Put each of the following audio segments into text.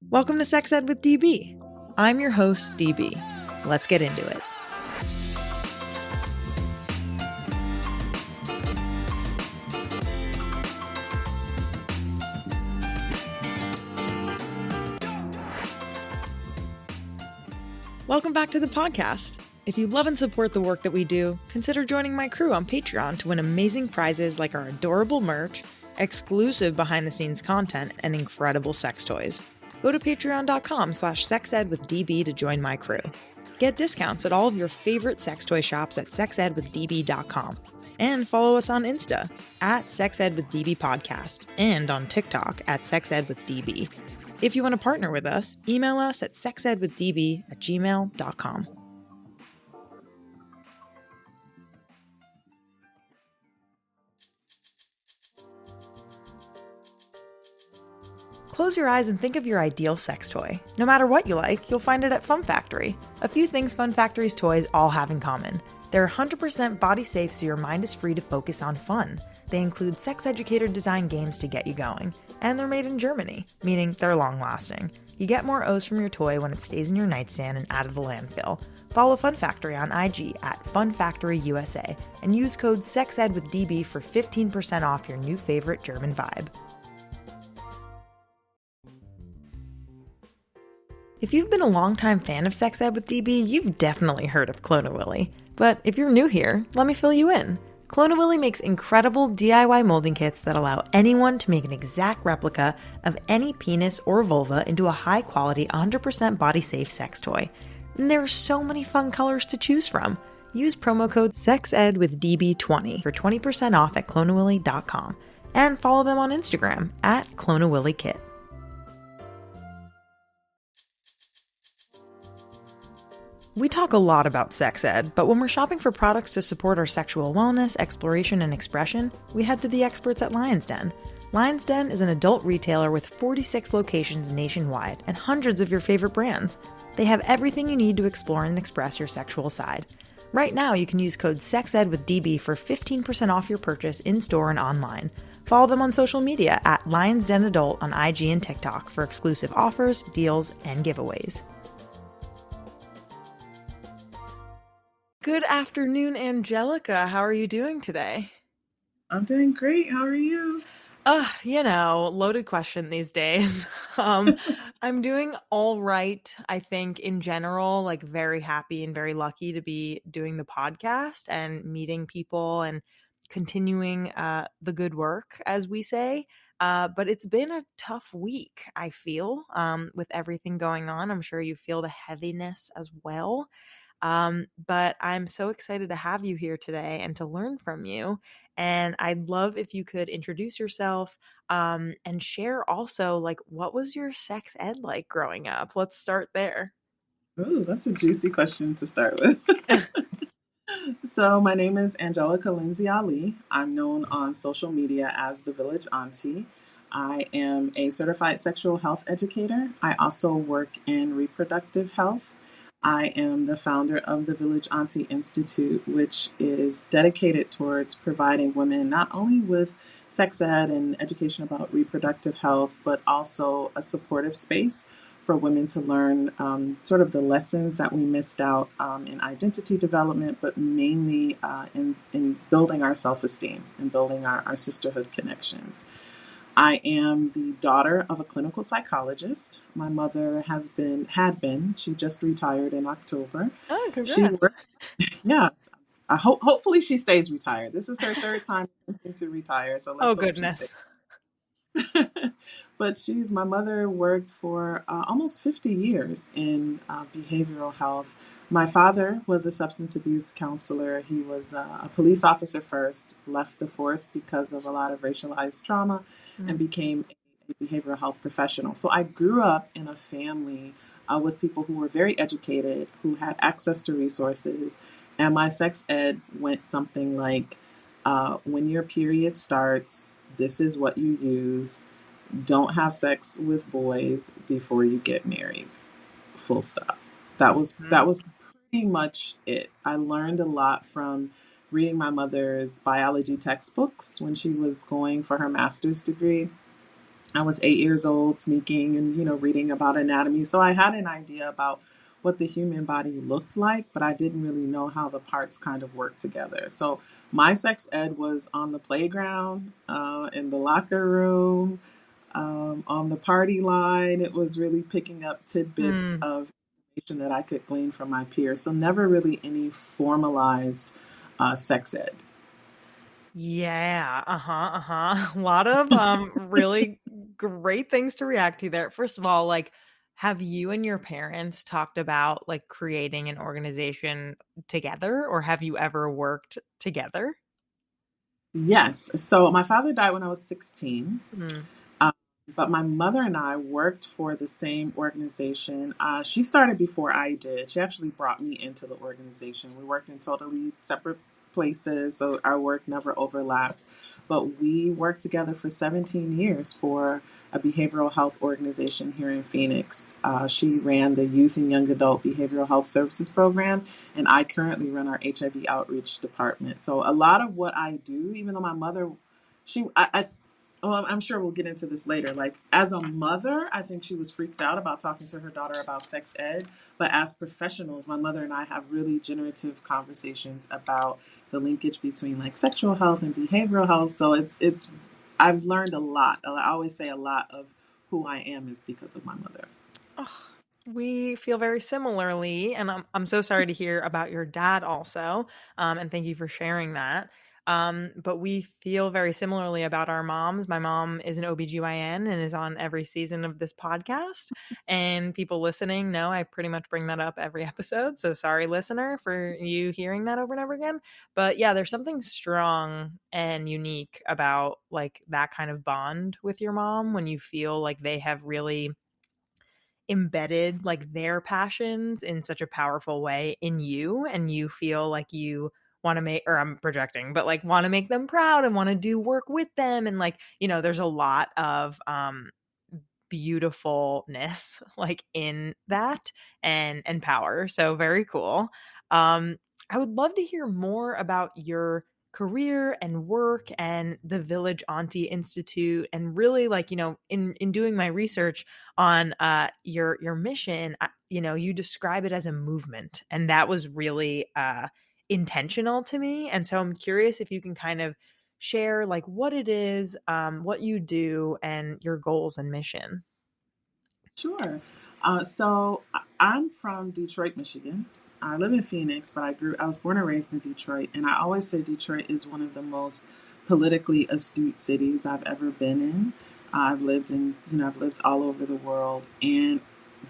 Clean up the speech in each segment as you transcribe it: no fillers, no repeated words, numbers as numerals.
Welcome to Sex Ed with DB. I'm your host, DB. Let's get into it. Welcome back to the podcast. If you love and support the work that we do, consider joining my crew on Patreon to win amazing prizes like our adorable merch, exclusive behind-the-scenes content, and incredible sex toys. Go to patreon.com/sexedwithdb to join my crew. Get discounts at all of your favorite sex toy shops at sexedwithdb.com. And follow us on Insta at sexedwithdb podcast and on TikTok at sexedwithdb. If you want to partner with us, email us at sexedwithdb@gmail.com. Close your eyes and think of your ideal sex toy. No matter what you like, you'll find it at Fun Factory. A few things Fun Factory's toys all have in common. They're 100% body safe so your mind is free to focus on fun. They include sex educator design games to get you going. And they're made in Germany, meaning they're long lasting. You get more O's from your toy when it stays in your nightstand and out of the landfill. Follow Fun Factory on IG at Fun Factory USA and use code SEXEDWITHDB for 15% off your new favorite German vibe. If you've been a longtime fan of Sex Ed with DB, you've definitely heard of Clone-A-Willy. But if you're new here, let me fill you in. Clone-A-Willy makes incredible DIY molding kits that allow anyone to make an exact replica of any penis or vulva into a high-quality, 100% body-safe sex toy. And there are so many fun colors to choose from. Use promo code SEXEDWITHDB20 for 20% off at cloneawilly.com. And follow them on Instagram at CloneAWillyKit. We talk a lot about sex ed, but when we're shopping for products to support our sexual wellness, exploration, and expression, we head to the experts at Lion's Den. Lion's Den is an adult retailer with 46 locations nationwide and hundreds of your favorite brands. They have everything you need to explore and express your sexual side. Right now, you can use code SEXEDWITHDB for 15% off your purchase in-store and online. Follow them on social media at Lion's Den Adult on IG and TikTok for exclusive offers, deals, and giveaways. Good afternoon, Angelica. How are you doing today? I'm doing great. How are you? Loaded question these days. I'm doing all right, I think, in general, like very happy and very lucky to be doing the podcast and meeting people and continuing the good work, as we say. But it's been a tough week, I feel, with everything going on. I'm sure you feel the heaviness as well. But I'm so excited to have you here today and to learn from you. And I'd love if you could introduce yourself and share also, like, what was your sex ed like growing up? Let's start there. Oh, that's a juicy question to start with. So my name is Angelica Lindsey-Ali. I'm known on social media as the Village Auntie. I am a certified sexual health educator. I also work in reproductive health. I am the founder of the Village Auntie Institute, which is dedicated towards providing women not only with sex ed and education about reproductive health, but also a supportive space for women to learn sort of the lessons that we missed out in identity development, but mainly in building our self-esteem and building our sisterhood connections. I am the daughter of a clinical psychologist. My mother she just retired in October. Oh, congrats. She worked, yeah. Hopefully she stays retired. This is her third time attempting to retire, so let's hope goodness. she stays. But my mother worked for almost 50 years in behavioral health. My father was a substance abuse counselor. He was a police officer first, left the force because of a lot of racialized trauma, and became a behavioral health professional. So I grew up in a family with people who were very educated, who had access to resources. And my sex ed went something like, when your period starts, this is what you use. Don't have sex with boys before you get married. Full stop. That was pretty much it. I learned a lot from reading my mother's biology textbooks when she was going for her master's degree. I was 8 years old, sneaking and, reading about anatomy. So I had an idea about what the human body looked like, but I didn't really know how the parts kind of worked together. So my sex ed was on the playground, in the locker room, on the party line. It was really picking up tidbits Hmm. of information that I could glean from my peers. So never really any formalized sex ed. Yeah. Uh-huh. Uh-huh. A lot of really great things to react to there. First of all, like, have you and your parents talked about like creating an organization together, or have you ever worked together? Yes. So my father died when I was 16. Hmm. Um, but my mother and I worked for the same organization. She started before I did. She actually brought me into the organization. We worked in totally separate places, so our work never overlapped. But we worked together for 17 years for a behavioral health organization here in Phoenix. She ran the Youth and Young Adult Behavioral Health Services Program, and I currently run our HIV outreach department. So a lot of what I do, even though my mother, I well, I'm sure we'll get into this later. Like, as a mother, I think she was freaked out about talking to her daughter about sex ed. But as professionals, my mother and I have really generative conversations about the linkage between like sexual health and behavioral health. So I've learned a lot. I always say a lot of who I am is because of my mother. Oh, we feel very similarly, and I'm so sorry to hear about your dad also. And thank you for sharing that. But we feel very similarly about our moms. My mom is an OBGYN and is on every season of this podcast. And people listening know I pretty much bring that up every episode. So sorry, listener, for you hearing that over and over again. But yeah, there's something strong and unique about like that kind of bond with your mom when you feel like they have really embedded like their passions in such a powerful way in you, and you feel like you want to make, or I'm projecting, but like want to make them proud and want to do work with them, and like, there's a lot of beautifulness like in that, and power. So very cool. um I would love to hear more about your career and work and the Village Auntie Institute, and really like, in doing my research on your mission, you describe it as a movement, and that was really intentional to me. And so I'm curious if you can kind of share like what it is, what you do, and your goals and mission. Sure. I'm from Detroit, Michigan. I live in Phoenix, but I was born and raised in Detroit. And I always say Detroit is one of the most politically astute cities I've ever been in. I've lived all over the world. And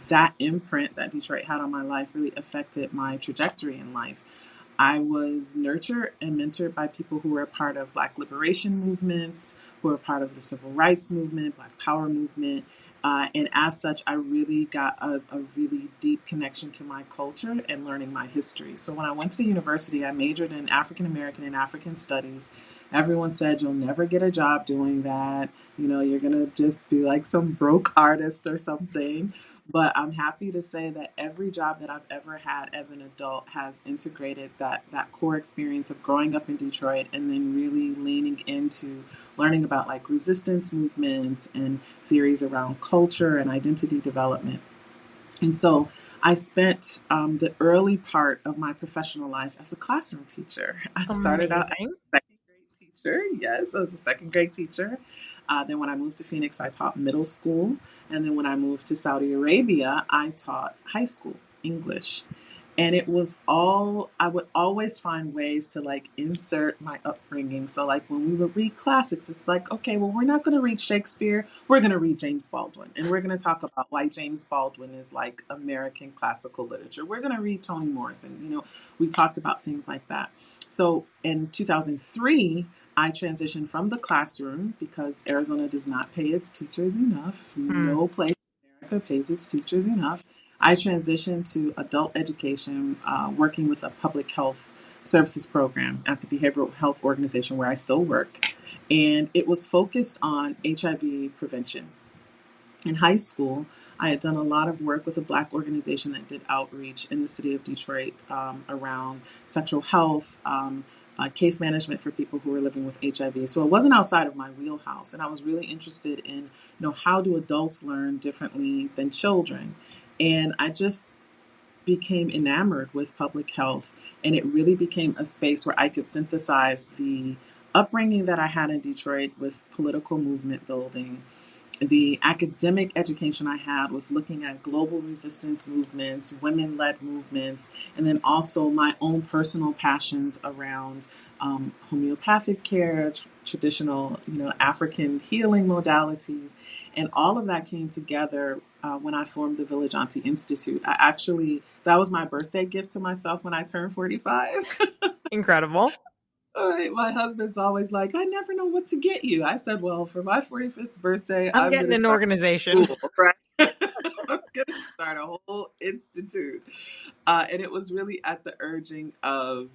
that imprint that Detroit had on my life really affected my trajectory in life. I was nurtured and mentored by people who were a part of Black liberation movements, who were part of the Civil Rights Movement, Black Power Movement. And as such, I really got a really deep connection to my culture and learning my history. So when I went to university, I majored in African American and African studies. Everyone said you'll never get a job doing that. You're going to just be like some broke artist or something. But I'm happy to say that every job that I've ever had as an adult has integrated that core experience of growing up in Detroit and then really leaning into learning about like resistance movements and theories around culture and identity development. And so I spent the early part of my professional life as a classroom teacher. I started out as Amazing. a second grade teacher. Yes, I was a second grade teacher. Then when I moved to Phoenix, I taught middle school. And then when I moved to Saudi Arabia, I taught high school English. And it was all, I would always find ways to like insert my upbringing. So like when we would read classics, it's like, okay, well, we're not going to read Shakespeare, we're going to read James Baldwin, and we're going to talk about why James Baldwin is like American classical literature. We're going to read Toni Morrison. We talked about things like that. So in 2003, I transitioned from the classroom because Arizona does not pay its teachers enough. Hmm. No place in America pays its teachers enough. I transitioned to adult education, working with a public health services program at the behavioral health organization where I still work. And it was focused on HIV prevention. In high school, I had done a lot of work with a Black organization that did outreach in the city of Detroit, around sexual health, case management for people who were living with HIV. So it wasn't outside of my wheelhouse, and I was really interested in, how do adults learn differently than children? And I just became enamored with public health, and it really became a space where I could synthesize the upbringing that I had in Detroit with political movement building, the academic education I had was looking at global resistance movements, women led movements, and then also my own personal passions around homeopathic care, traditional, African healing modalities. And all of that came together when I formed the Village Auntie Institute. That was my birthday gift to myself when I turned 45. Incredible. All right, my husband's always like, I never know what to get you. I said, well, for my 45th birthday, I'm I'm going getting to an start organization. school, right? I'm going to start a whole institute. And it was really at the urging of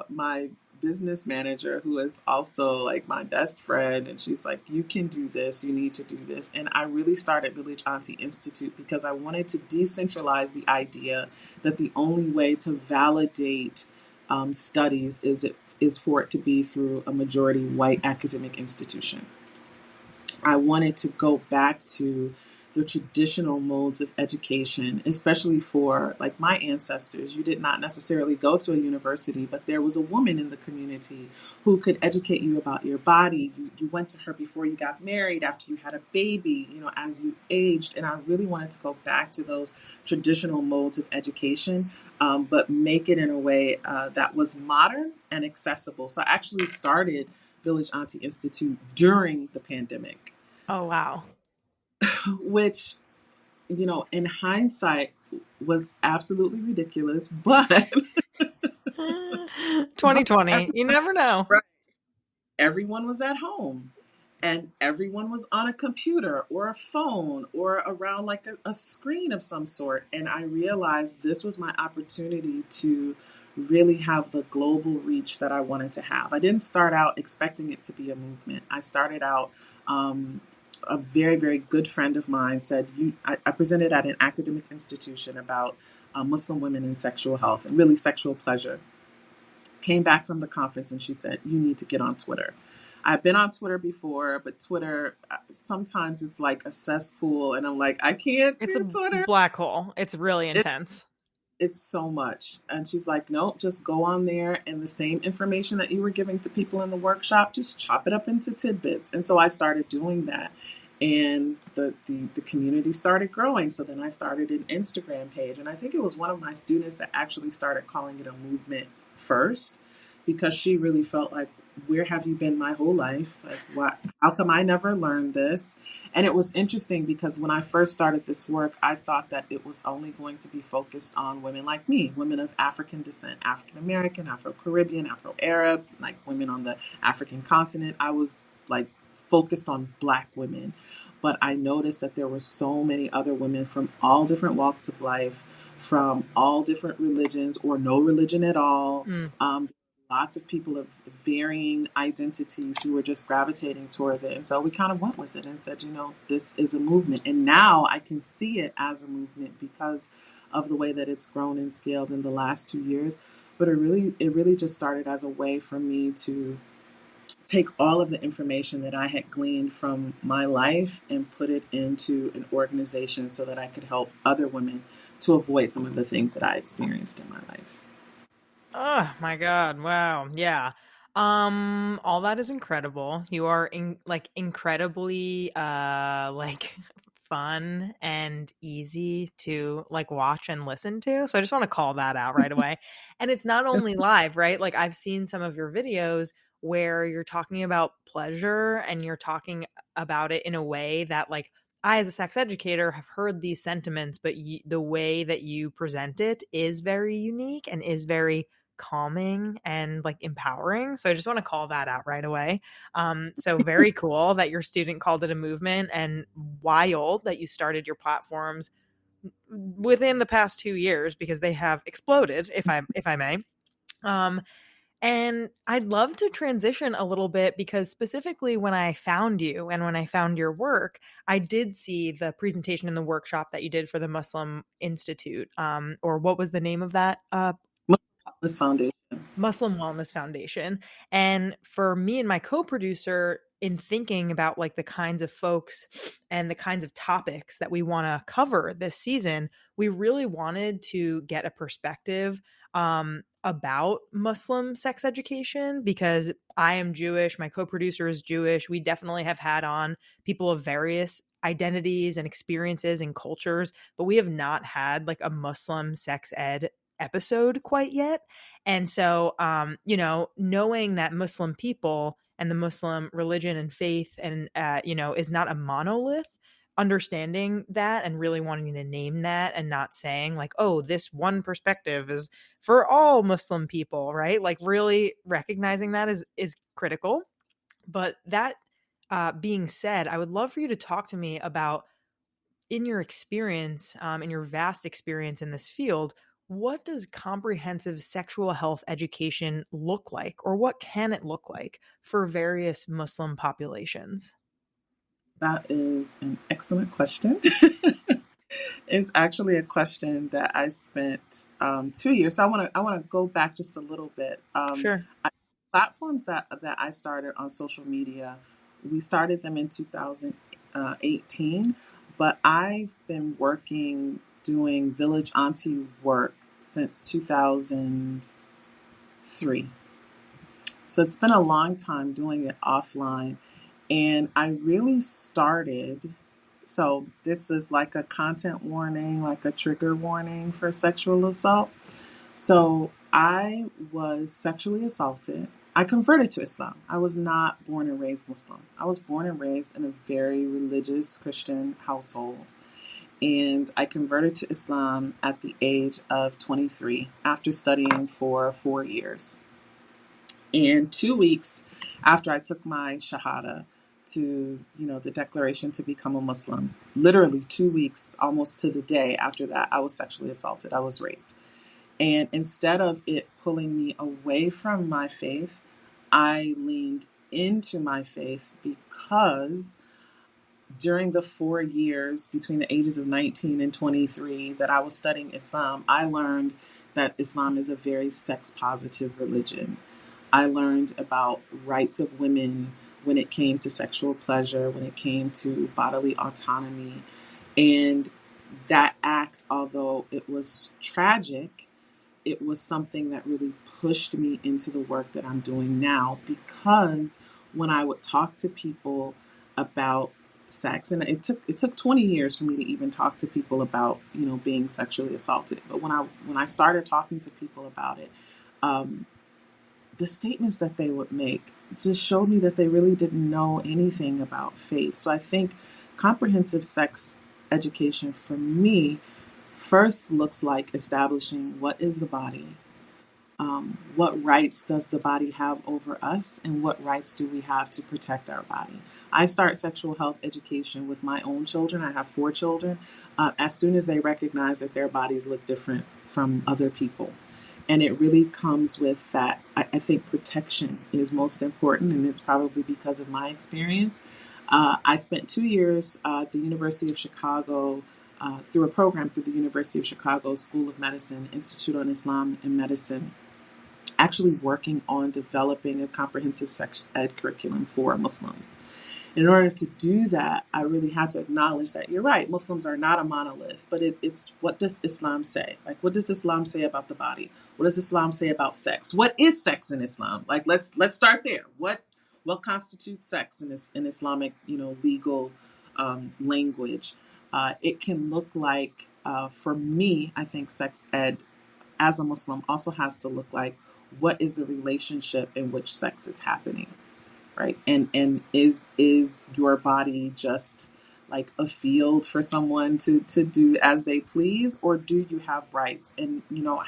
my business manager, who is also like my best friend. And she's like, you can do this. You need to do this. And I really started Village Auntie Institute because I wanted to decentralize the idea that the only way to validate studies is for it to be through a majority white academic institution. I wanted to go back to the traditional modes of education, especially for like my ancestors. You did not necessarily go to a university, but there was a woman in the community who could educate you about your body. You went to her before you got married, after you had a baby, as you aged. And I really wanted to go back to those traditional modes of education, but make it in a way that was modern and accessible. So I actually started Village Auntie Institute during the pandemic, Oh, wow. which, in hindsight was absolutely ridiculous, but 2020. You never know. everyone was at home and everyone was on a computer or a phone or around like a screen of some sort. And I realized this was my opportunity to really have the global reach that I wanted to have. I didn't start out expecting it to be a movement. I started out, a very, very good friend of mine said, I presented at an academic institution about Muslim women and sexual health and really sexual pleasure. Came back from the conference and she said, you need to get on Twitter. I've been on Twitter before, but Twitter, sometimes it's like a cesspool. And I'm like, I can't It's a do Twitter. black hole. It's really It, intense. it's so much. And she's like, nope, just go on there. And the same information that you were giving to people in the workshop, just chop it up into tidbits. And so I started doing that. And the community started growing. So then I started an Instagram page. And I think it was one of my students that actually started calling it a movement first, because she really felt like, where have you been my whole life? Like, what? How come I never learned this? And it was interesting because when I first started this work, I thought that it was only going to be focused on women like me, women of African descent, African American, Afro Caribbean, Afro Arab, like women on the African continent. I was like focused on Black women. But I noticed that there were so many other women from all different walks of life, from all different religions or no religion at all. Mm. Lots of people of varying identities who were just gravitating towards it. And so we kind of went with it and said, this is a movement. And now I can see it as a movement because of the way that it's grown and scaled in the last 2 years. But it really just started as a way for me to take all of the information that I had gleaned from my life and put it into an organization so that I could help other women to avoid some of the things that I experienced in my life. Oh my God. Wow. Yeah. All that is incredible. You are incredibly like fun and easy to like watch and listen to. So I just want to call that out right away. And it's not only live, right? Like I've seen some of your videos where you're talking about pleasure and you're talking about it in a way that like I, as a sex educator, have heard these sentiments, but the way that you present it is very unique and is very calming and like empowering. So I just want to call that out right away. So very cool that your student called it a movement, and wild that you started your platforms within the past 2 years because they have exploded, if I may. Um, and I'd love to transition a little bit because specifically when I found you and when I found your work, I did see the presentation in the workshop that you did for the Muslim Institute. Or what was the name of that? This foundation. Muslim Wellness Foundation. And for me and my co-producer, in thinking about like the kinds of folks and the kinds of topics that we want to cover this season, we really wanted to get a perspective about Muslim sex education, because I am Jewish, my co-producer is Jewish. We definitely have had on people of various identities and experiences and cultures, but we have not had like a Muslim sex ed episode quite yet. And so, knowing that Muslim people and the Muslim religion and faith and, is not a monolith, understanding that and really wanting to name that and not saying like, oh, this one perspective is for all Muslim people, right? Like really recognizing that is critical. But that being said, I would love for you to talk to me about, in your experience, in your vast experience in this field, what does comprehensive sexual health education look like, or what can it look like for various Muslim populations? That is an excellent question. It's actually a question that I spent 2 years. So I want to go back just a little bit. Sure. Platforms that I started on social media, we started them in 2018, but I've been working doing Village Auntie work since 2003. So it's been a long time doing it offline. And I really started, so this is like a content warning, like a trigger warning for sexual assault. So I was sexually assaulted. I converted to Islam. I was not born and raised Muslim. I was born and raised in a very religious Christian household. And I converted to Islam at the age of 23 after studying for 4 years. And 2 weeks after I took my Shahada to, the declaration to become a Muslim, literally 2 weeks, almost to the day after that, I was sexually assaulted. I was raped. And instead of it pulling me away from my faith, I leaned into my faith, because during the 4 years between the ages of 19 and 23 that I was studying Islam, I learned that Islam is a very sex positive religion. I learned about rights of women when it came to sexual pleasure, when it came to bodily autonomy. And that act, although it was tragic, it was something that really pushed me into the work that I'm doing now, because when I would talk to people about sex, and it took 20 years for me to even talk to people about being sexually assaulted, but when I started talking to people about it, the statements that they would make just showed me that they really didn't know anything about faith. So I think comprehensive sex education for me first looks like establishing what is the body, what rights does the body have over us, and what rights do we have to protect our body. I start sexual health education with my own children. I have 4 children. As soon as they recognize that their bodies look different from other people. And it really comes with that. I think protection is most important, and it's probably because of my experience. I spent 2 years at the University of Chicago through a program through the University of Chicago School of Medicine, Institute on Islam and Medicine, actually working on developing a comprehensive sex ed curriculum for Muslims. In order to do that, I really had to acknowledge that you're right. Muslims are not a monolith, but it's what does Islam say? Like, what does Islam say about the body? What does Islam say about sex? What is sex in Islam? Like, let's start there. What constitutes sex in Islamic, legal language? It can look like, for me, I think sex ed as a Muslim also has to look like, what is the relationship in which sex is happening? Right. And is your body just like a field for someone to do as they please, or do you have rights? And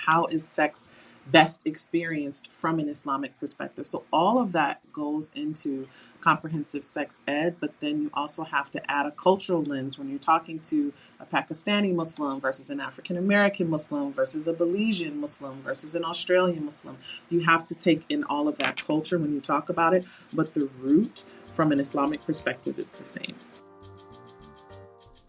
how is sex best experienced from an Islamic perspective? So all of that goes into comprehensive sex ed, but then you also have to add a cultural lens when you're talking to a Pakistani Muslim versus an African American Muslim versus a Belizean Muslim versus an Australian Muslim. You have to take in all of that culture when you talk about it, but the root from an Islamic perspective is the same.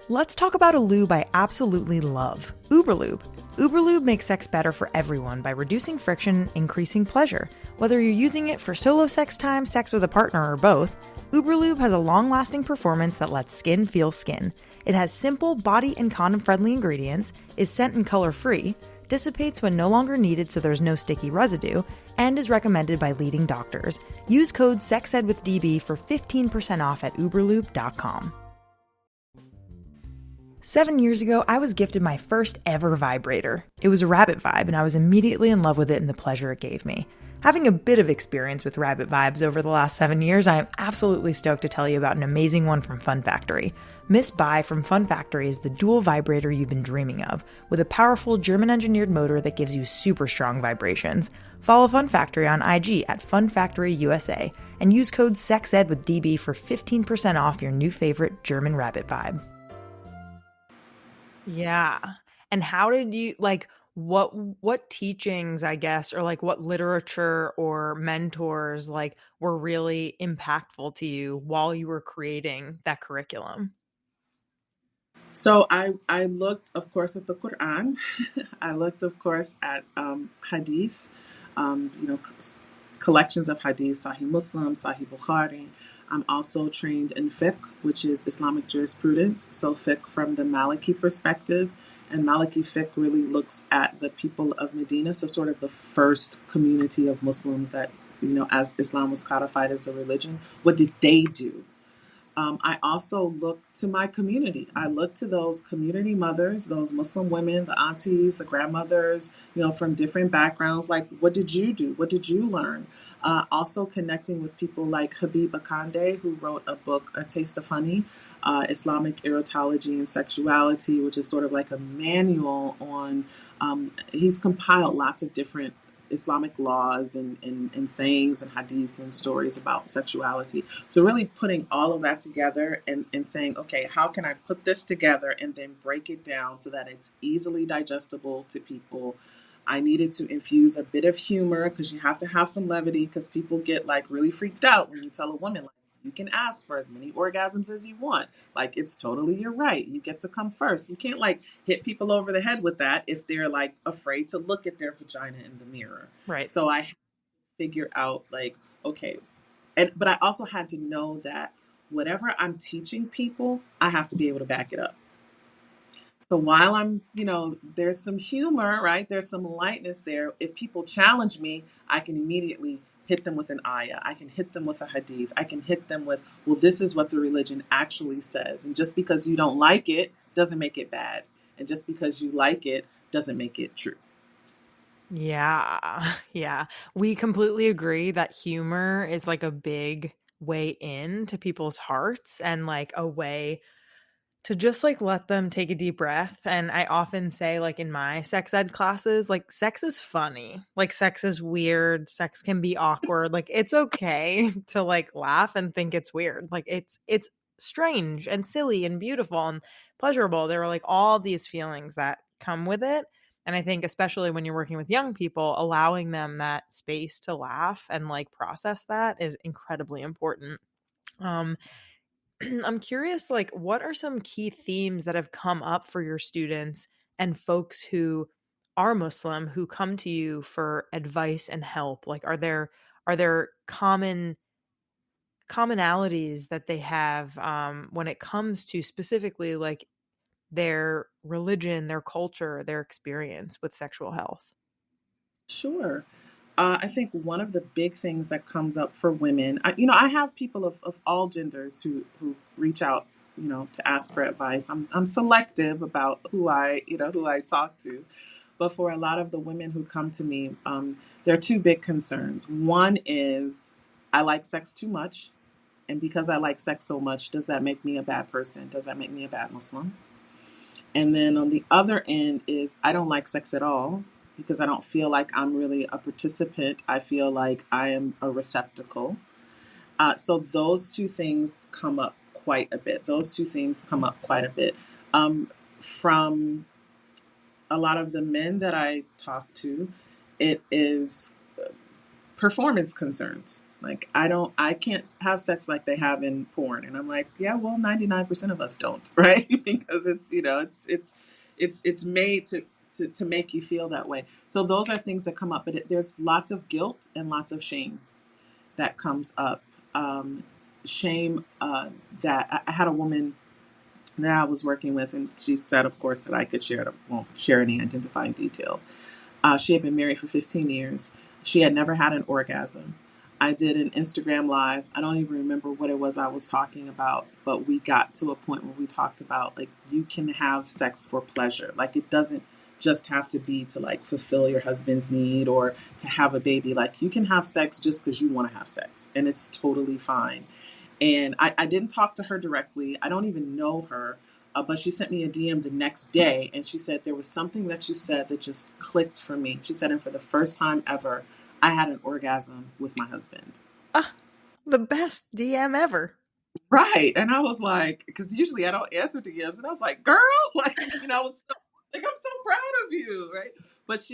Let's talk about a lube I absolutely love, Uberlube. Uberlube makes sex better for everyone by reducing friction, increasing pleasure. Whether you're using it for solo sex time, sex with a partner, or both, Uberlube has a long-lasting performance that lets skin feel skin. It has simple, body and condom-friendly ingredients, is scent and color-free, dissipates when no longer needed so there's no sticky residue, and is recommended by leading doctors. Use code SEXEDWITHDB for 15% off at uberlube.com. 7 years ago, I was gifted my first ever vibrator. It was a Rabbit Vibe, and I was immediately in love with it and the pleasure it gave me. Having a bit of experience with Rabbit Vibes over the last 7 years, I am absolutely stoked to tell you about an amazing one from Fun Factory. Miss Bai from Fun Factory is the dual vibrator you've been dreaming of, with a powerful German-engineered motor that gives you super strong vibrations. Follow Fun Factory on IG at Fun Factory USA, and use code SEXEDWITHDB for 15% off your new favorite German Rabbit Vibe. Yeah. And how did you what teachings, I guess, or like what literature or mentors like were really impactful to you while you were creating that curriculum? So I looked, of course, at the Quran. I looked, of course, at Hadith, collections of Hadith, Sahih Muslim, Sahih Bukhari. I'm also trained in fiqh, which is Islamic jurisprudence. So fiqh from the Maliki perspective. And Maliki fiqh really looks at the people of Medina, so sort of the first community of Muslims that, as Islam was codified as a religion. What did they do? I also look to my community. I look to those community mothers, those Muslim women, the aunties, the grandmothers, from different backgrounds. Like, what did you do? What did you learn? Also connecting with people like Habib Akande, who wrote a book, A Taste of Honey, Islamic Erotology and Sexuality, which is sort of like a manual on, he's compiled lots of different Islamic laws and sayings and hadiths and stories about sexuality. So really putting all of that together and saying, okay, how can I put this together and then break it down so that it's easily digestible to people? I needed to infuse a bit of humor because you have to have some levity because people get like really freaked out when you tell a woman like, you can ask for as many orgasms as you want. Like, it's totally your right. You get to come first. You can't like hit people over the head with that if they're like afraid to look at their vagina in the mirror. Right. So I had to figure out like, okay, but I also had to know that whatever I'm teaching people, I have to be able to back it up. So while I'm, there's some humor, right? There's some lightness there. If people challenge me, I can immediately hit them with an ayah. I can hit them with a hadith. I can hit them with, well, this is what the religion actually says. And just because you don't like it doesn't make it bad. And just because you like it doesn't make it true. Yeah. Yeah. We completely agree that humor is like a big way in to people's hearts and like a way to just like let them take a deep breath. And I often say, like in my sex ed classes, like sex is funny, like sex is weird, sex can be awkward, like it's okay to like laugh and think it's weird, like it's strange and silly and beautiful and pleasurable. There are like all these feelings that come with it. And I think especially when you're working with young people, allowing them that space to laugh and like process that is incredibly important. um I'm curious, like, what are some key themes that have come up for your students and folks who are Muslim who come to you for advice and help? Like, are there commonalities that they have when it comes to specifically like their religion, their culture, their experience with sexual health? Sure. I think one of the big things that comes up for women, I have people of all genders who reach out, to ask for advice. I'm selective about who I talk to. But for a lot of the women who come to me, there are two big concerns. One is I like sex too much. And because I like sex so much, does that make me a bad person? Does that make me a bad Muslim? And then on the other end is I don't like sex at all because I don't feel like I'm really a participant. I feel like I am a receptacle. So those two things come up quite a bit. From a lot of the men that I talk to, it is performance concerns. Like, I can't have sex like they have in porn. And I'm like, yeah, well, 99% of us don't, right? Because it's made to make you feel that way. So those are things that come up, but there's lots of guilt and lots of shame that comes up. Um, Shame that I had a woman that I was working with, and she said, of course, that I could share. Won't share any identifying details. She had been married for 15 years. She had never had an orgasm. I did an Instagram live. I don't even remember what it was I was talking about, but we got to a point where we talked about like you can have sex for pleasure. Like it doesn't just have to be to like fulfill your husband's need or to have a baby. Like you can have sex just because you want to have sex, and it's totally fine. And I didn't talk to her directly. I don't even know her, but she sent me a DM the next day, and she said there was something that you said that just clicked for me. She said, and for the first time ever, I had an orgasm with my husband. Ah, the best DM ever. Right. And I was like, because usually I don't answer DMs, and I was like, girl, like, I was so, like, I'm so proud of you. Right. But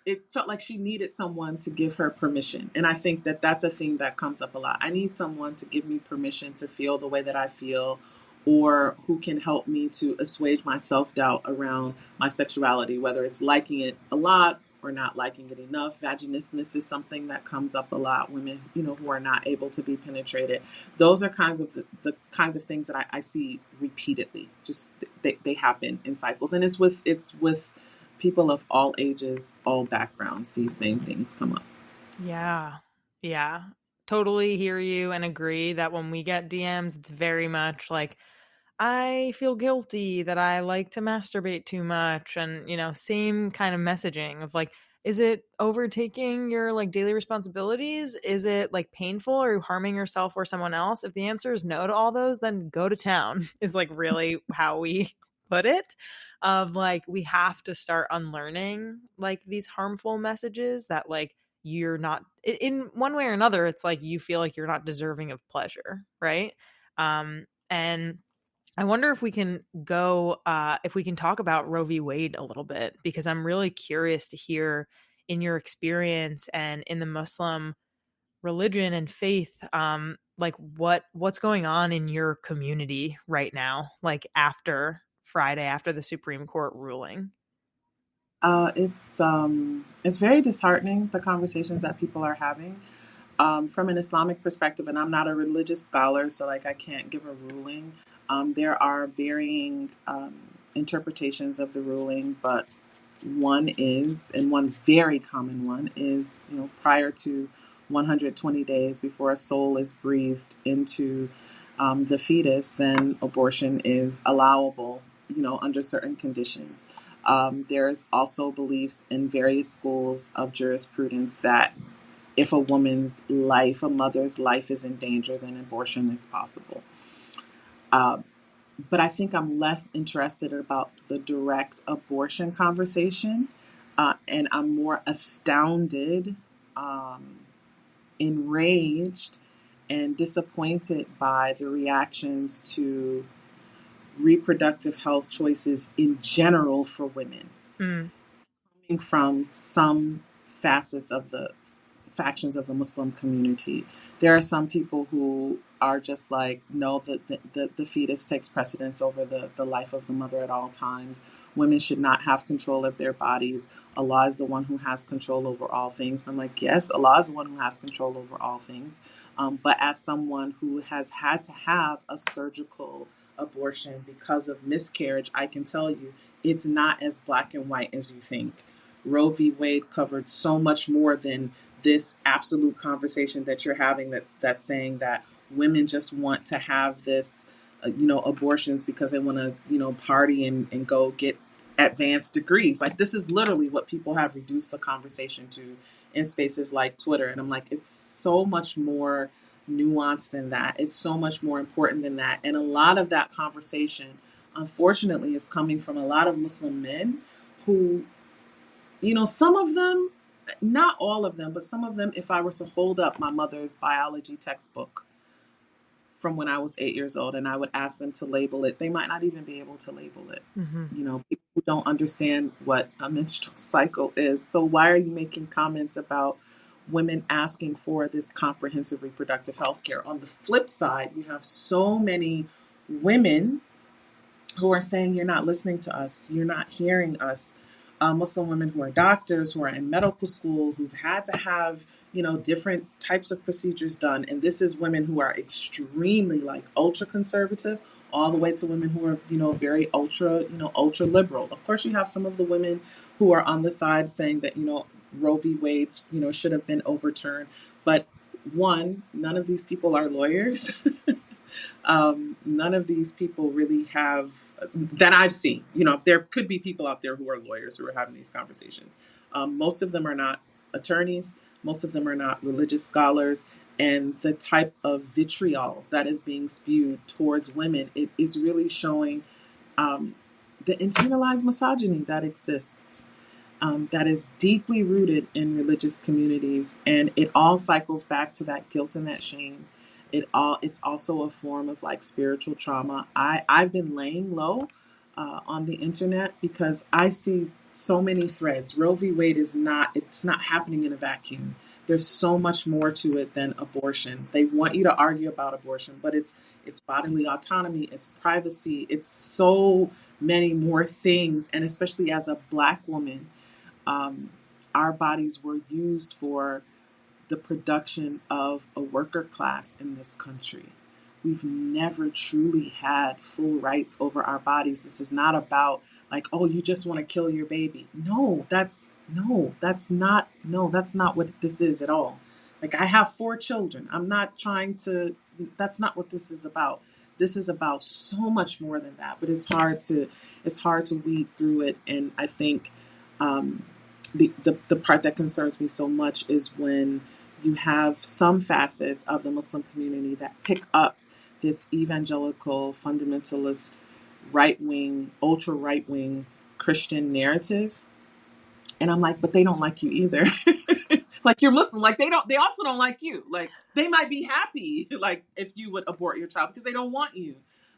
it felt like she needed someone to give her permission. And I think that that's a thing that comes up a lot. I need someone to give me permission to feel the way that I feel, or who can help me to assuage my self doubt around my sexuality, whether it's liking it a lot or not liking it enough. Vaginismus is something that comes up a lot. Women, who are not able to be penetrated. Those are kinds of the kinds of things that I see repeatedly. Just they happen in cycles, and it's with people of all ages, all backgrounds. These same things come up. Yeah. Yeah. Totally hear you and agree that when we get DMs, it's very much like, I feel guilty that I like to masturbate too much. And, same kind of messaging of like, is it overtaking your like daily responsibilities? Is it like painful? Or are you harming yourself or someone else? If the answer is no to all those, then go to town, is like really how we put it. Of like, we have to start unlearning like these harmful messages that like you're not in one way or another. It's like you feel like you're not deserving of pleasure, right? And I wonder if we can if we can talk about Roe v. Wade a little bit, because I'm really curious to hear in your experience and in the Muslim religion and faith, like what's going on in your community right now, like after Friday, after the Supreme Court ruling. It's very disheartening, the conversations that people are having. From an Islamic perspective, and I'm not a religious scholar, so like I can't give a ruling. There are varying interpretations of the ruling, but one very common one is, prior to 120 days before a soul is breathed into the fetus, then abortion is allowable, under certain conditions. There's also beliefs in various schools of jurisprudence that if a woman's life, a mother's life is in danger, then abortion is possible. Uh, but I think I'm less interested about the direct abortion conversation. And I'm more astounded, um, enraged, and disappointed by the reactions to reproductive health choices in general for women, Mm. coming from some facets of the factions of the Muslim community. There are some people who are just like, no, the fetus takes precedence over the life of the mother at all times. Women should not have control of their bodies. Allah is the one who has control over all things. I'm like, yes, Allah is the one who has control over all things. But as someone who has had to have a surgical abortion because of miscarriage, I can tell you it's not as black and white as you think. Roe v. Wade covered so much more than this absolute conversation that you're having, that's saying that women just want to have this abortions because they want to party and go get advanced degrees. Like, this is literally what people have reduced the conversation to in spaces like Twitter. And I'm like, it's so much more nuanced than that. It's so much more important than that. And a lot of that conversation, unfortunately, is coming from a lot of Muslim men who, some of them, not all of them, but some of them, if I were to hold up my mother's biology textbook from when I was 8 years old and I would ask them to label it, they might not even be able to label it. Hmm. People who don't understand what a menstrual cycle is. So why are you making comments about women asking for this comprehensive reproductive health care? On the flip side, you have so many women who are saying, you're not listening to us, you're not hearing us. Muslim women who are doctors, who are in medical school, who've had to have, different types of procedures done. And this is women who are extremely like ultra conservative, all the way to women who are, very ultra, ultra liberal. Of course, you have some of the women who are on the side saying that, Roe v. Wade, should have been overturned. But one, none of these people are lawyers. None of these people really have that I've seen. There could be people out there who are lawyers who are having these conversations. Most of them are not attorneys. Most of them are not religious scholars. And the type of vitriol that is being spewed towards women, it is really showing um, the internalized misogyny that exists, that is deeply rooted in religious communities, and it all cycles back to that guilt and that shame. It's also a form of like spiritual trauma. I've been laying low on the internet because I see so many threads. Roe v. Wade it's not happening in a vacuum. There's so much more to it than abortion. They want you to argue about abortion, but it's bodily autonomy, it's privacy, it's so many more things. And especially as a Black woman, um, our bodies were used for the production of a worker class in this country. We've never truly had full rights over our bodies. This is not about like, oh, you just want to kill your baby. That's not what this is at all. Like I have 4 children. I'm not trying to that's not what this is about. This is about so much more than that. But it's hard to weed through it. And I think um, the part that concerns me so much is when you have some facets of the Muslim community that pick up this evangelical, fundamentalist, right wing, ultra right wing Christian narrative. And I'm like, but they don't like you either. Like you're Muslim. Like they also don't like you. Like they might be happy, like if you would abort your child because they don't want you.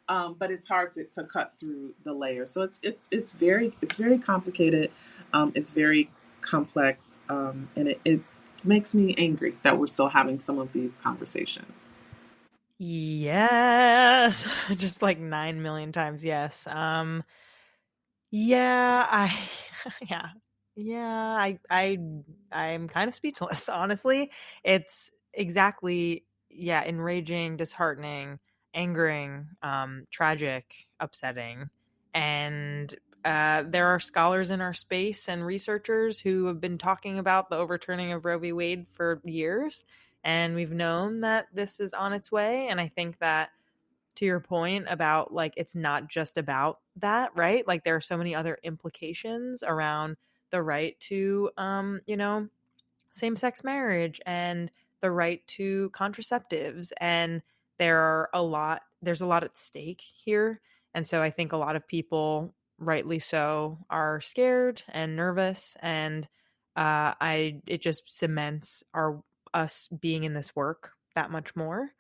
But it's hard to cut through the layers. So it's very complicated. It's very complex. And it makes me angry that we're still having some of these conversations. Yes. Just like 9 million times yes. Yeah, I yeah. Yeah, I'm kind of speechless, honestly. It's exactly yeah, enraging, disheartening, angering, tragic, upsetting. And there are scholars in our space and researchers who have been talking about the overturning of Roe v. Wade for years, and we've known that this is on its way. And I think that to your point about like it's not just about that, right? Like there are so many other implications around the right to same-sex marriage and the right to contraceptives, and there's a lot at stake here. And so I think a lot of people, rightly so, are scared and nervous, and I it just cements our us being in this work that much more.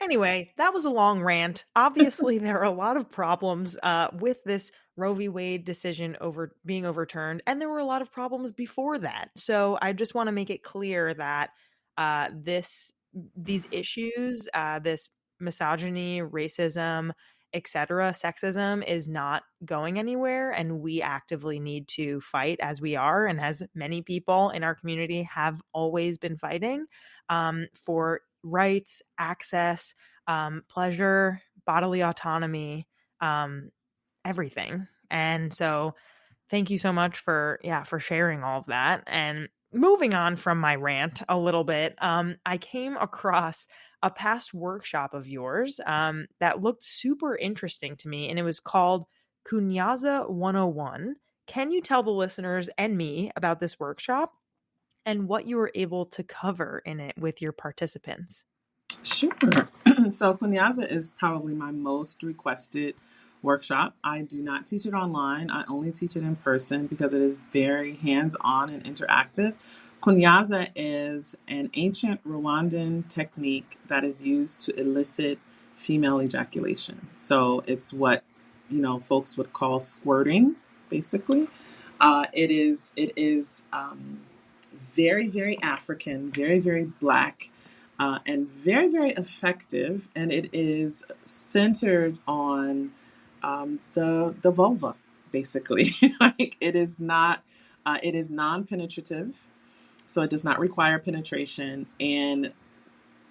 Anyway, that was a long rant. Obviously, there are a lot of problems with this Roe v. Wade decision over being overturned, and there were a lot of problems before that. So I just want to make it clear that these issues, this misogyny, racism, etc., sexism, is not going anywhere, and we actively need to fight as we are, and as many people in our community have always been fighting for rights, access, pleasure, bodily autonomy, um, everything. And so thank you so much for for sharing all of that. And moving on from my rant a little bit, I came across a past workshop of yours that looked super interesting to me, and it was called Kunyaza 101. Can you tell the listeners and me about this workshop and what you were able to cover in it with your participants? Sure. So Kunyaza is probably my most requested workshop. I do not teach it online. I only teach it in person because it is very hands-on and interactive. Kunyaza is an ancient Rwandan technique that is used to elicit female ejaculation. So it's what folks would call squirting, basically. It is very, very African, very, very Black, and very, very effective. And it is centered on the vulva, basically. Like it is not, it is non-penetrative, so it does not require penetration. And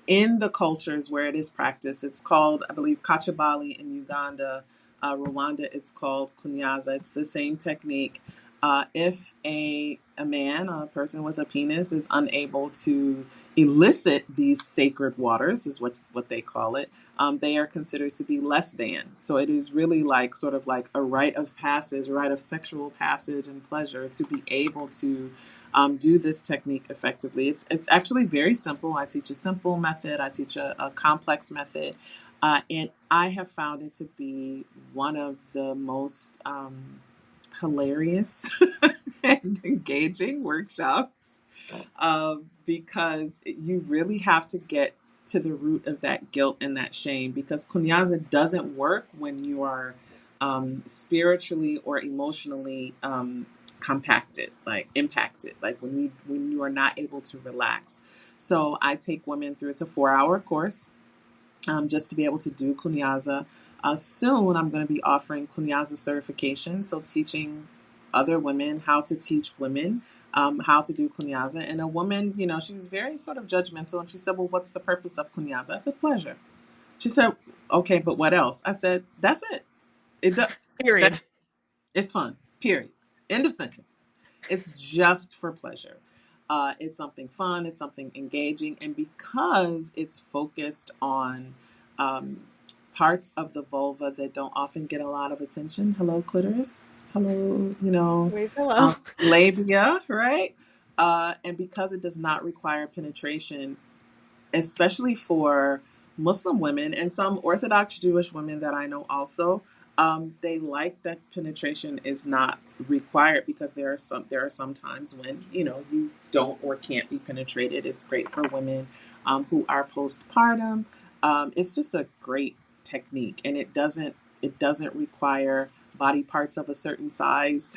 in the cultures where it is practiced, it's called, I believe, Kachabali in Uganda. Rwanda, it's called kunyaza. It's the same technique. If a man, a person with a penis, is unable to elicit these sacred waters, is what they call it, they are considered to be less than. So it is really like sort of like a rite of passage, a rite of sexual passage and pleasure to be able to do this technique effectively. It's actually very simple. I teach a simple method. I teach a complex method, and I have found it to be one of the most hilarious and engaging workshops because you really have to get to the root of that guilt and that shame, because kunyaza doesn't work when you are spiritually or emotionally compacted, like impacted, like when you are not able to relax. So I take women through, it's a 4-hour course, just to be able to do kunyaza. Soon I'm going to be offering kunyaza certification, so teaching other women how to teach women how to do kunyaza. And a woman, you know, she was very sort of judgmental, and she said, well, what's the purpose of kunyaza? I said, pleasure. She said, okay, but what else? I said, that's it. It does. Period. It's fun, period. End of sentence. It's just for pleasure. It's something fun, it's something engaging. And because it's focused on um, parts of the vulva that don't often get a lot of attention, hello, clitoris, hello, Wave hello. labia, right? And because it does not require penetration, especially for Muslim women and some Orthodox Jewish women that I know also, they like that penetration is not required, because there are some times when you don't or can't be penetrated. It's great for women who are postpartum. It's just a great technique, and it doesn't require body parts of a certain size.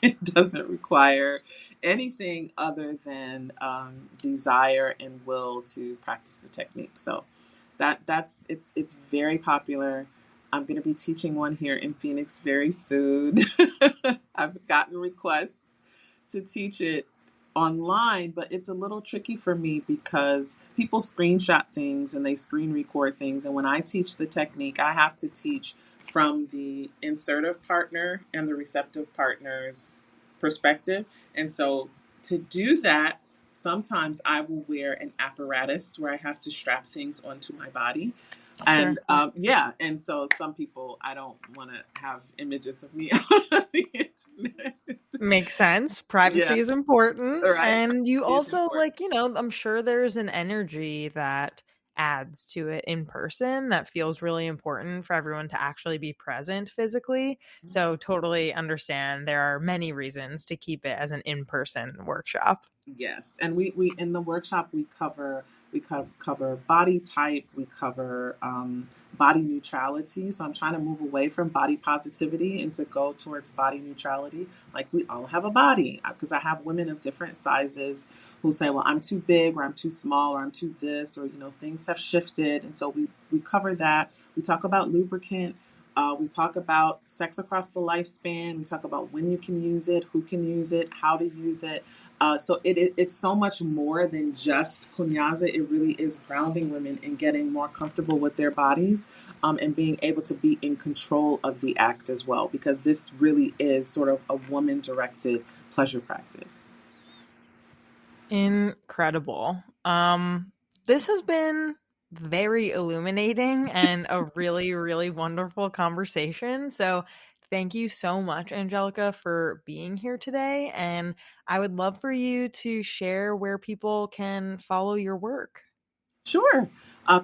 It doesn't require anything other than desire and will to practice the technique. So it's very popular. I'm going to be teaching one here in Phoenix very soon. I've gotten requests to teach it online, but it's a little tricky for me because people screenshot things and they screen record things. And when I teach the technique, I have to teach from the insertive partner and the receptive partner's perspective. And so to do that, sometimes I will wear an apparatus where I have to strap things onto my body. And Sure. yeah, and so some people, I don't want to have images of me on the internet. Makes sense. Yeah, Privacy is important. right. And you Privacy is also, important. like, I'm sure there's an energy that adds to it in person that feels really important for everyone to actually be present physically. So, totally understand there are many reasons to keep it as an in person workshop. Yes, and we in the workshop we cover body type, we cover body neutrality. So I'm trying to move away from body positivity and to go towards body neutrality. Like we all have a body, because I have women of different sizes who say, "Well, I'm too big, or I'm too small, or I'm too this, or things have shifted." And so we cover that. We talk about lubricant. We talk about sex across the lifespan. We talk about when you can use it, who can use it, how to use it. So it's so much more than just kunyaza. It really is grounding women and getting more comfortable with their bodies, and being able to be in control of the act as well, because this really is sort of a woman-directed pleasure practice. Incredible. This has been very illuminating and a really, really wonderful conversation. So, thank you so much, Angelica, for being here today. And I would love for you to share where people can follow your work. Sure.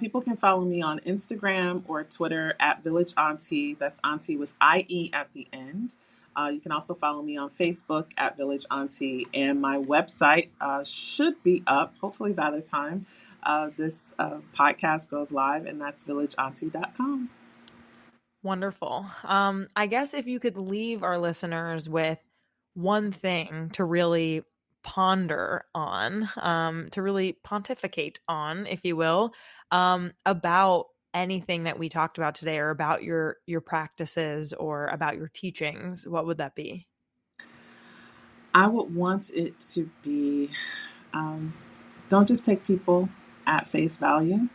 People can follow me on Instagram or Twitter at Village Auntie. That's Auntie with IE at the end. You can also follow me on Facebook at Village Auntie. And my website should be up, hopefully, by the time this podcast goes live, and that's villageauntie.com. Wonderful. I guess if you could leave our listeners with one thing to really ponder on, to really pontificate on, if you will, about anything that we talked about today or about your practices or about your teachings, what would that be? I would want it to be, don't just take people at face value.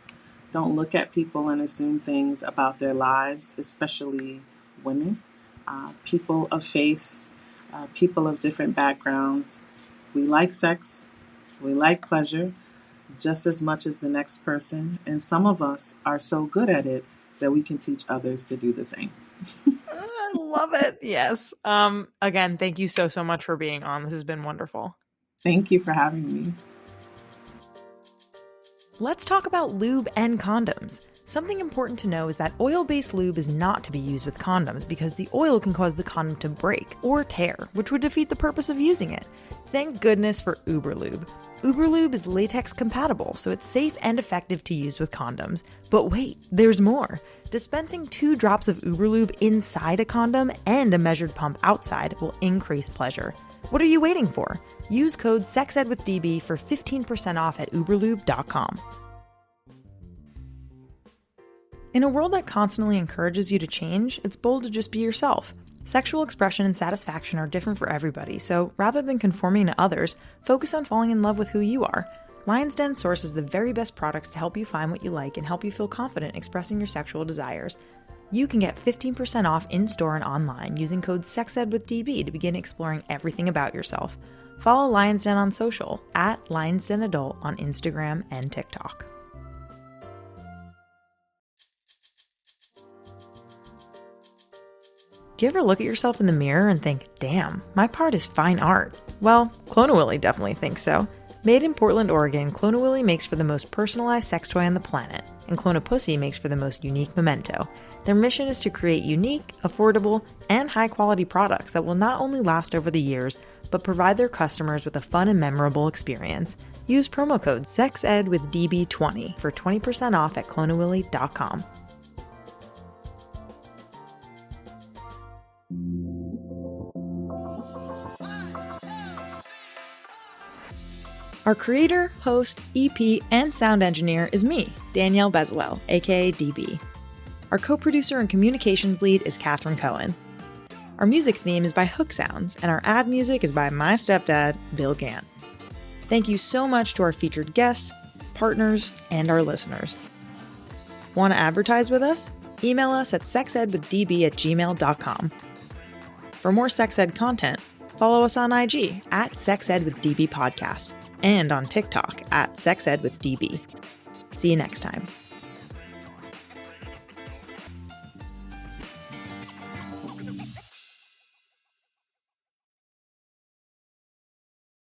Don't look at people and assume things about their lives, especially women, people of faith, people of different backgrounds. We like sex, we like pleasure just as much as the next person, and some of us are so good at it that we can teach others to do the same. I love it. Yes. Again, thank you so much for being on. This has been wonderful. Thank you for having me. Let's talk about lube and condoms. Something important to know is that oil-based lube is not to be used with condoms because the oil can cause the condom to break or tear, which would defeat the purpose of using it. Thank goodness for Uberlube. Uberlube is latex compatible, so it's safe and effective to use with condoms. But wait, there's more. Dispensing 2 drops of Uberlube inside a condom and a measured pump outside will increase pleasure. What are you waiting for? Use code SEXEDWITHDB for 15% off at uberlube.com. In a world that constantly encourages you to change, it's bold to just be yourself. Sexual expression and satisfaction are different for everybody, so rather than conforming to others, focus on falling in love with who you are. Lion's Den sources the very best products to help you find what you like and help you feel confident expressing your sexual desires. You can get 15% off in-store and online using code SEXEDWITHDB to begin exploring everything about yourself. Follow Lion's Den on social at Lion's Den Adult on Instagram and TikTok. Do you ever look at yourself in the mirror and think, damn, my part is fine art? Well, Clone-A-Willy definitely thinks so. Made in Portland, Oregon, Clone-A-Willy makes for the most personalized sex toy on the planet, and Clone-A-Pussy makes for the most unique memento. Their mission is to create unique, affordable, and high-quality products that will not only last over the years, but provide their customers with a fun and memorable experience. Use promo code SEXEDWITHDB20 for 20% off at cloneawilly.com. Our creator, host, EP, and sound engineer is me, Danielle Bezalel, aka DB. Our co-producer and communications lead is Cathren Cohen. Our music theme is by Hook Sounds, and our ad music is by my stepdad, Bill Gant. Thank you so much to our featured guests, partners, and our listeners. Want to advertise with us? Email us at sexedwithdb@gmail.com. For more sex ed content, follow us on IG at SexEdWithDB Podcast and on TikTok at SexEdWithDB. See you next time.